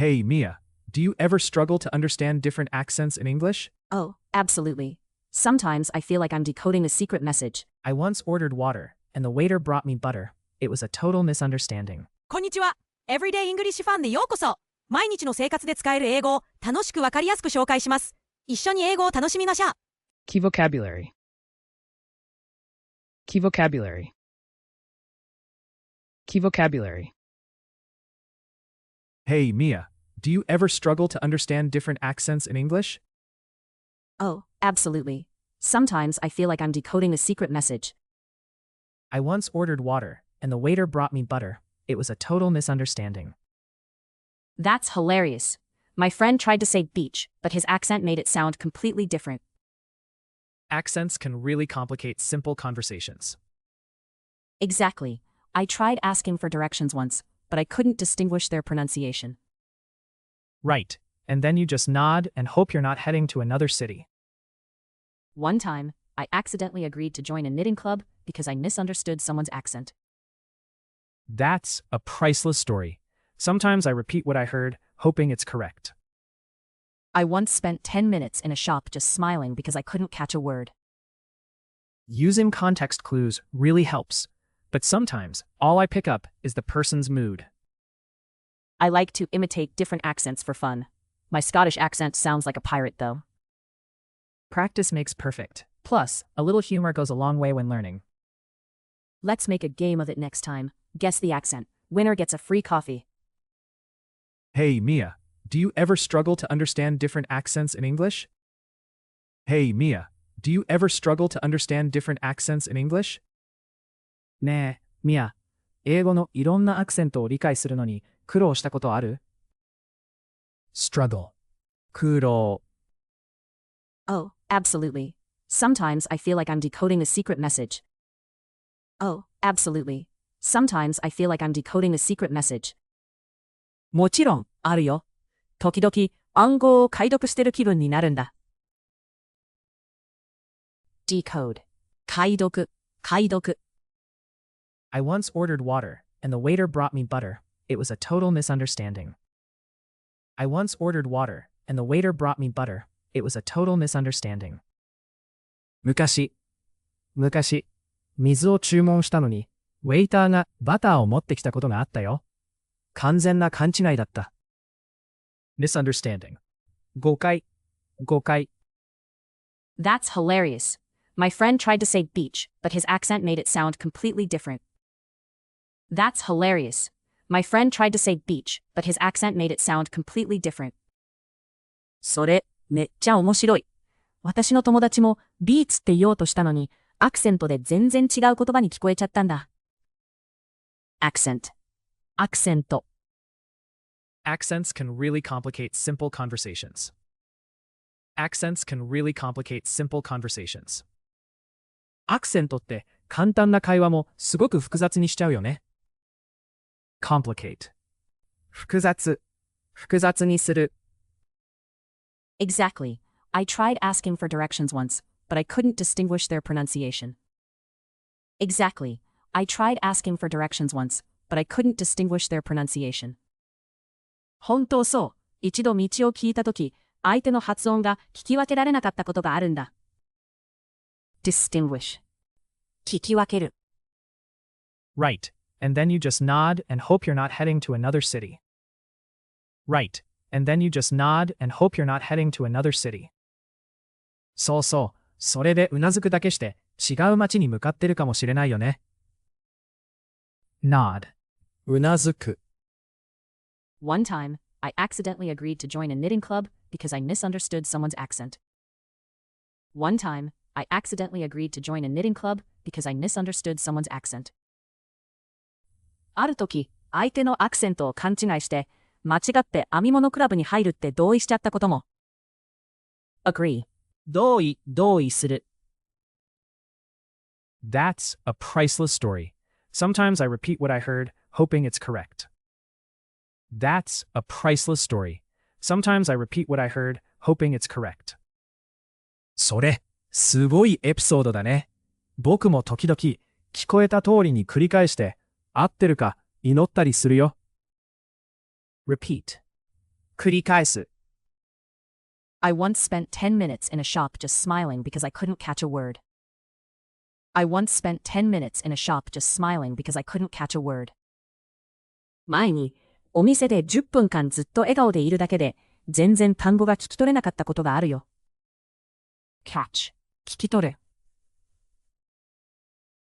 Hey, Mia, do you ever struggle to understand different accents in English? Oh, absolutely. Sometimes I feel like I'm decoding a secret message. I once ordered water, and the waiter brought me butter. It was a total misunderstanding. こんにちは。エブリデイイングリッシュファンでようこそ。毎日の生活で使える英語を楽しくわかりやすく紹介します。一緒に英語を楽しみましょう。Key vocabulary. Key vocabulary. Key vocabulary. Hey, Mia, do you ever struggle to understand different accents in English? Oh, absolutely. Sometimes I feel like I'm decoding a secret message. I once ordered water, and the waiter brought me butter. It was a total misunderstanding. That's hilarious. My friend tried to say beach, but his accent made it sound completely different. Accents can really complicate simple conversations. Exactly. I tried asking for directions once, but I couldn't distinguish their pronunciation. Right, and then you just nod and hope you're not heading to another city. One time, I accidentally agreed to join a knitting club because I misunderstood someone's accent. That's a priceless story. Sometimes I repeat what I heard, hoping it's correct. I once spent 10 minutes in a shop just smiling because I couldn't catch a word. Using context clues really helps, but sometimes all I pick up is the person's mood. I like to imitate different accents for fun. My Scottish accent sounds like a pirate, though. Practice makes perfect. Plus, a little humor goes a long way when learning. Let's make a game of it next time. Guess the accent. Winner gets a free coffee. Hey, Mia, do you ever struggle to understand different accents in English? Hey, Mia, do you ever struggle to understand different accents in English? ねえ、ミア、英語のいろんなアクセントを理解するのに苦労したことある？ Struggle. 苦労。Oh, absolutely. Sometimes I feel like I'm decoding a secret message. Oh, absolutely. Sometimes I feel like I'm decoding a secret message. もちろん、あるよ。時々、暗号を解読してる気分になるんだ。Decode. 解読、解読。I once ordered water, and the waiter brought me butter. It was a total misunderstanding. I once ordered water, and the waiter brought me butter. It was a total misunderstanding. 昔、水を注文したのに、ウェイターがバターを持ってきたことがあったよ。完全な勘違いだった。Misunderstanding. 誤解。That's hilarious. My friend tried to say beach, but his accent made it sound completely different. That's hilarious. My friend tried to say beach, but his accent made it sound completely different. それ、めっちゃ面白い。私の友達もビーツって言おうとしたのに、アクセントで全然違う言葉に聞こえちゃったんだ。Accent. アクセント。Accents can really complicate simple conversations. Accents can really complicate simple conversations. アクセントって簡単な会話もすごく複雑にしちゃうよね。Complicate. 複雑にする。Exactly. I tried asking for directions once, but I couldn't distinguish their pronunciation. Exactly. I tried asking for directions once, but I couldn't distinguish their pronunciation. 本当そう。一度道を聞いたとき、相手の発音が聞き分けられなかったことがあるんだ。Distinguish. 聞き分ける。Right, and then you just nod and hope you're not heading to another city. Right, and then you just nod and hope you're not heading to another city. そうそう、それでうなずくだけして違う街に向かってるかもしれないよね。Nod. うなずく。One time, I accidentally agreed to join a knitting club because I misunderstood someone's accent. One time, I accidentally agreed to join a knitting club because I misunderstood someone's accent. あるとき、相手のアクセントを勘違いして、間違って編み物クラブに入るって同意しちゃったことも。Agree. 同意する。That's a priceless story. Sometimes I repeat what I heard, hoping it's correct. That's a priceless story. Sometimes I repeat what I heard, hoping it's correct. それ、すごいエピソードだね。僕も時々、聞こえた通りに繰り返して、合ってるか祈ったりするよ。Repeat. 繰り返す。I once spent 10 minutes in a shop just smiling because I couldn't catch a word. I once spent 10 minutes in a shop just smiling because I couldn't catch a word. 前に、お店で10分間ずっと笑顔でいるだけで、全然単語が聞き取れなかったことがあるよ。catch 聞き取る。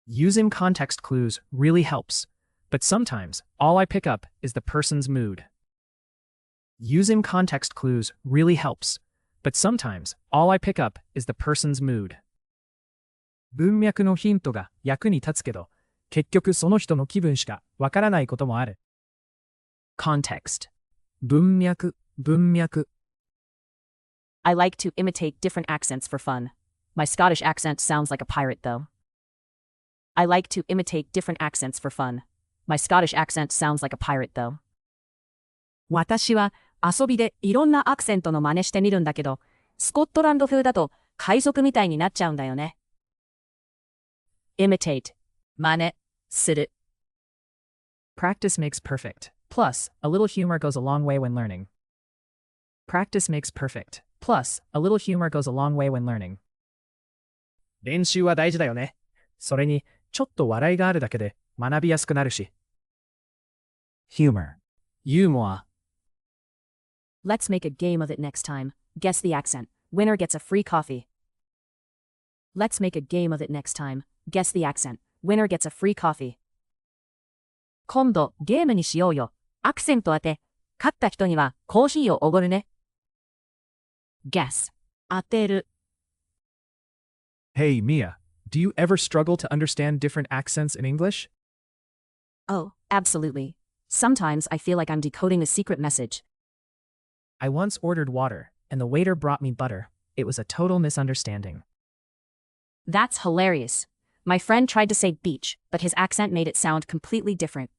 Using context clues really helps, but sometimes all I pick up is the person's mood. Using context clues really helps, but sometimes all I pick up is the person's mood. 文脈のヒントが役に立つけど、結局その人の気分しかわからないこともある。Context. 文脈。I like to imitate different accents for fun. My Scottish accent sounds like a pirate, though. I like to imitate different accents for fun. My Scottish accent sounds like a pirate, though. 私は遊びでいろんなアクセントの真似してみるんだけど、スコットランド風だと海賊みたいになっちゃうんだよね。Imitate. 真似する。Practice makes perfect. Plus, a little humor goes a long way when learning. Practice makes perfect. Plus, a little humor goes a long way when learning. 練習は大事だよね。それに、ちょっと笑いがあるだけで学びやすくなるし。Humor. ユーモア。Let's make a game of it next time. Guess the accent. Winner gets a free coffee. Let's make a game of it next time. Guess the accent. Winner gets a free coffee. 今度ゲームにしようよ。アクセント当て。勝った人にはコーヒーをおごるね。Guess. 当てる。Hey, Mia, do you ever struggle to understand different accents in English? Oh, absolutely. Sometimes I feel like I'm decoding a secret message. I once ordered water, and the waiter brought me butter. It was a total misunderstanding. That's hilarious. My friend tried to say beach, but his accent made it sound completely different.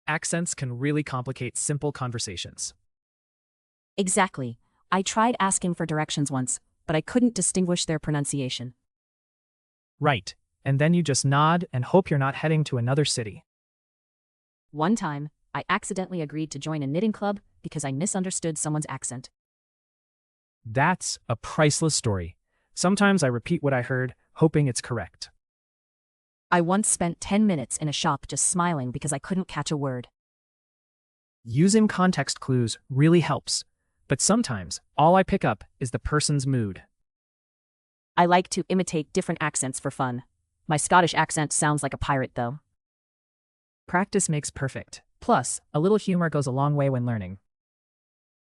Accents can really complicate simple conversations. Exactly. I tried asking for directions once, but I couldn't distinguish their pronunciation. Right, and then you just nod and hope you're not heading to another city. One time, I accidentally agreed to join a knitting club because I misunderstood someone's accent. That's a priceless story. Sometimes I repeat what I heard, hoping it's correct. I once spent 10 minutes in a shop just smiling because I couldn't catch a word. Using context clues really helps, but sometimes all I pick up is the person's mood. I like to imitate different accents for fun. My Scottish accent sounds like a pirate, though. Practice makes perfect. Plus, a little humor goes a long way when learning.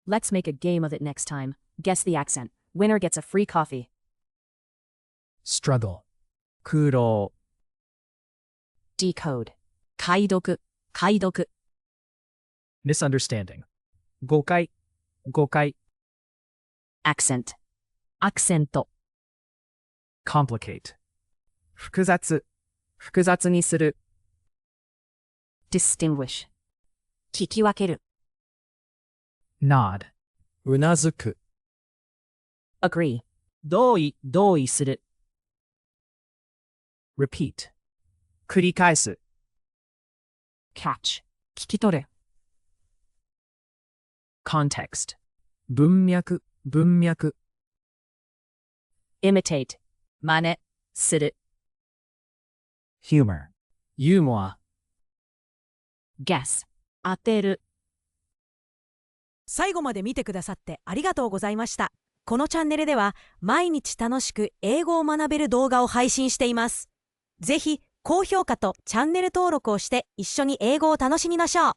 Let's make a game of it next time. Guess the accent. Winner gets a free coffee. Struggle. 苦労。Decode. 解読。Misunderstanding. 誤解。Accent. アクセント。Complicate. 複雑にする。Distinguish. 聞き分ける。Nod. うなずく。Agree. 同意する。Repeat. 繰り返す。Catch. 聞き取る。Context. 文脈。Imitate. 真似する。Humor. ユーモア。Guess. 当てる。最後まで見てくださってありがとうございました。このチャンネルでは毎日楽しく英語を学べる動画を配信しています。ぜひ高評価とチャンネル登録をして一緒に英語を楽しみましょう。